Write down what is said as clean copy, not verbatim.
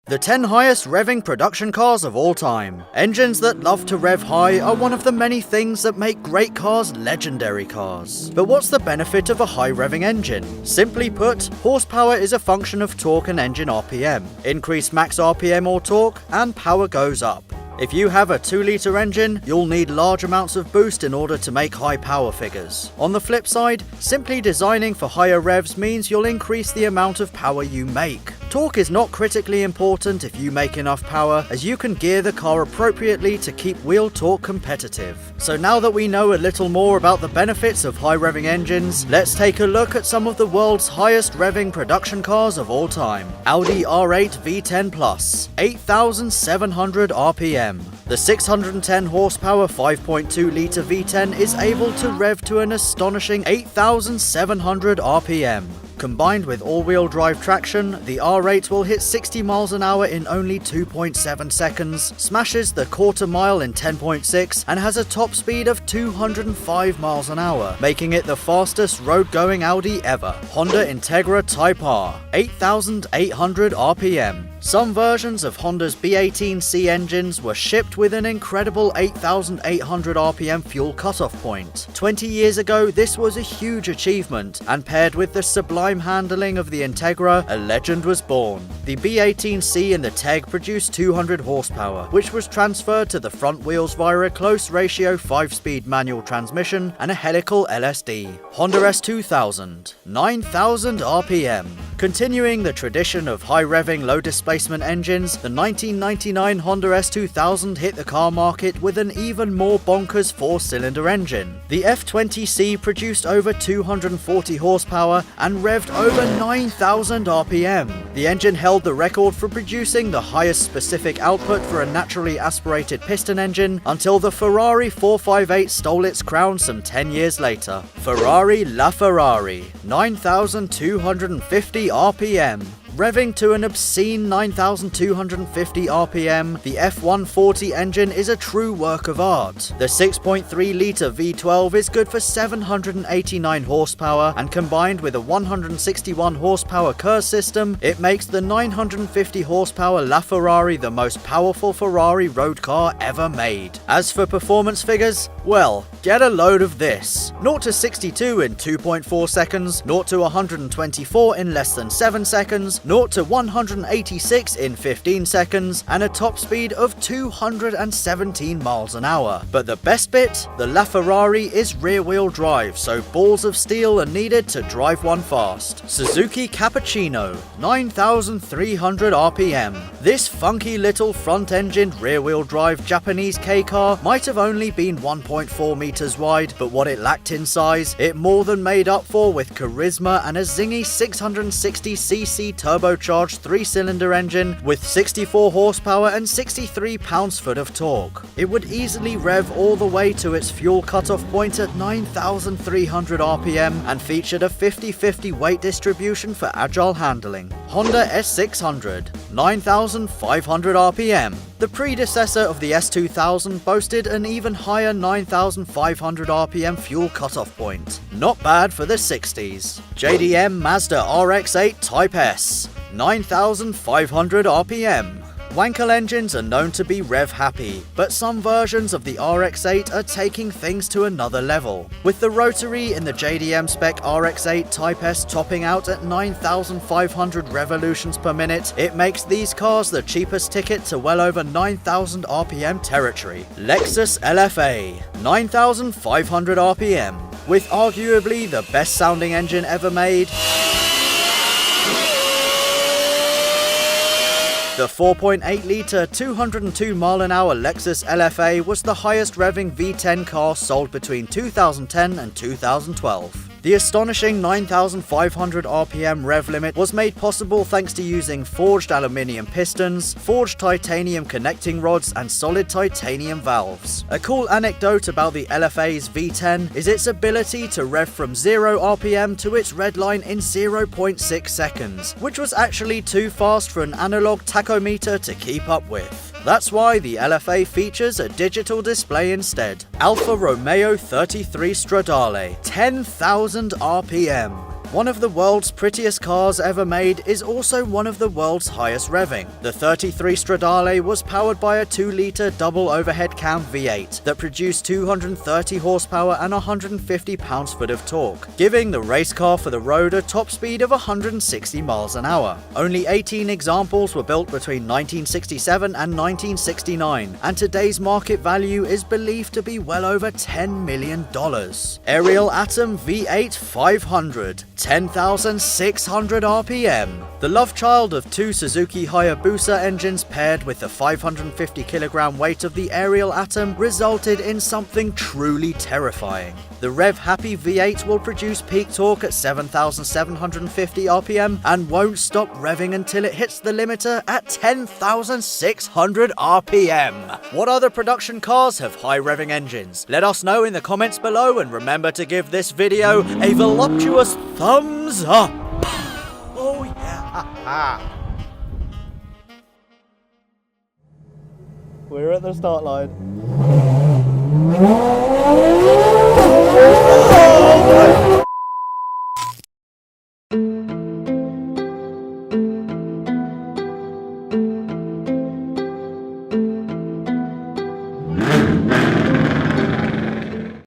The 10 highest revving production cars of all time. Engines that love to rev high are one of the many things that make great cars legendary cars. But what's the benefit of a high revving engine? Simply put, horsepower is a function of torque and engine RPM. Increase max RPM or torque, and power goes up. If you have a 2-litre engine, you'll need large amounts of boost in order to make high power figures. On the flip side, simply designing for higher revs means you'll increase the amount of power you make. Torque is not critically important if you make enough power, as you can gear the car appropriately to keep wheel torque competitive. So now that we know a little more about the benefits of high revving engines, let's take a look at some of the world's highest revving production cars of all time. Audi R8 V10 Plus, 8,700 RPM. The 610 horsepower 5.2-litre V10 is able to rev to an astonishing 8,700 RPM. Combined with all-wheel drive traction, the R8 will hit 60 miles an hour in only 2.7 seconds, smashes the quarter mile in 10.6, and has a top speed of 205 miles an hour, making it the fastest road-going Audi ever. Honda Integra Type R, 8,800 RPM. Some versions of Honda's B18C engines were shipped with an incredible 8,800 RPM fuel cutoff point. 20 years ago, this was a huge achievement, and paired with the sublime handling of the Integra, a legend was born. The B18C and the TEG produced 200 horsepower, which was transferred to the front wheels via a close ratio 5-speed manual transmission and a helical LSD. Honda S2000, 9,000 RPM. Continuing the tradition of high-revving, low-displacement engines, the 1999 Honda S2000 hit the car market with an even more bonkers 4-cylinder engine. The F20C produced over 240 horsepower and revved over 9,000 RPM. The engine held the record for producing the highest specific output for a naturally aspirated piston engine until the Ferrari 458 stole its crown some 10 years later. Ferrari LaFerrari, 9,250 RPM. Revving to an obscene 9,250 RPM, the F140 engine is a true work of art. The 6.3-litre V12 is good for 789 horsepower, and combined with a 161 horsepower Kerr system, it makes the 950 horsepower LaFerrari the most powerful Ferrari road car ever made. As for performance figures, well, get a load of this. 0 to 62 in 2.4 seconds, 0 to 124 in less than 7 seconds, 0 to 186 in 15 seconds, and a top speed of 217 miles an hour. But the best bit? The LaFerrari is rear-wheel drive, so balls of steel are needed to drive one fast. Suzuki Cappuccino, 9,300 RPM. This funky little front-engined rear-wheel drive Japanese K-car might have only been 1.4 meters wide, but what it lacked in size, it more than made up for with charisma and a zingy 660cc turbocharged 3-cylinder engine with 64 horsepower and 63 pounds-foot of torque. It would easily rev all the way to its fuel cutoff point at 9,300 RPM and featured a 50-50 weight distribution for agile handling. Honda S600, 9,500 RPM. The predecessor of the S2000 boasted an even higher 9,500 RPM fuel cutoff point. Not bad for the 60s. JDM Mazda RX-8 Type S, 9,500 RPM. Wankel engines are known to be rev-happy, but some versions of the RX-8 are taking things to another level. With the rotary in the JDM spec RX-8 Type S topping out at 9,500 revolutions per minute, it makes these cars the cheapest ticket to well over 9,000 RPM territory. Lexus LFA, 9,500 RPM. With arguably the best-sounding engine ever made, the 4.8-litre, 202-mile-an-hour Lexus LFA was the highest revving V10 car sold between 2010 and 2012. The astonishing 9,500 RPM rev limit was made possible thanks to using forged aluminium pistons, forged titanium connecting rods, and solid titanium valves. A cool anecdote about the LFA's V10 is its ability to rev from 0 RPM to its red line in 0.6 seconds, which was actually too fast for an analog tachometer to keep up with. That's why the LFA features a digital display instead. Alfa Romeo 33 Stradale, 10,000 RPM. One of the world's prettiest cars ever made is also one of the world's highest revving. The 33 Stradale was powered by a 2-litre double overhead cam V8 that produced 230 horsepower and 150 pounds-foot of torque, giving the race car for the road a top speed of 160 miles an hour. Only 18 examples were built between 1967 and 1969, and today's market value is believed to be well over $10 million. Ariel Atom V8 500, 10,600 RPM. The love child of two Suzuki Hayabusa engines paired with the 550 kilogram weight of the Ariel Atom resulted in something truly terrifying. The rev-happy V8 will produce peak torque at 7,750 RPM and won't stop revving until it hits the limiter at 10,600 RPM. What other production cars have high revving engines? Let us know in the comments below, and remember to give this video a voluptuous thumbs up. Oh yeah. We're at the start line.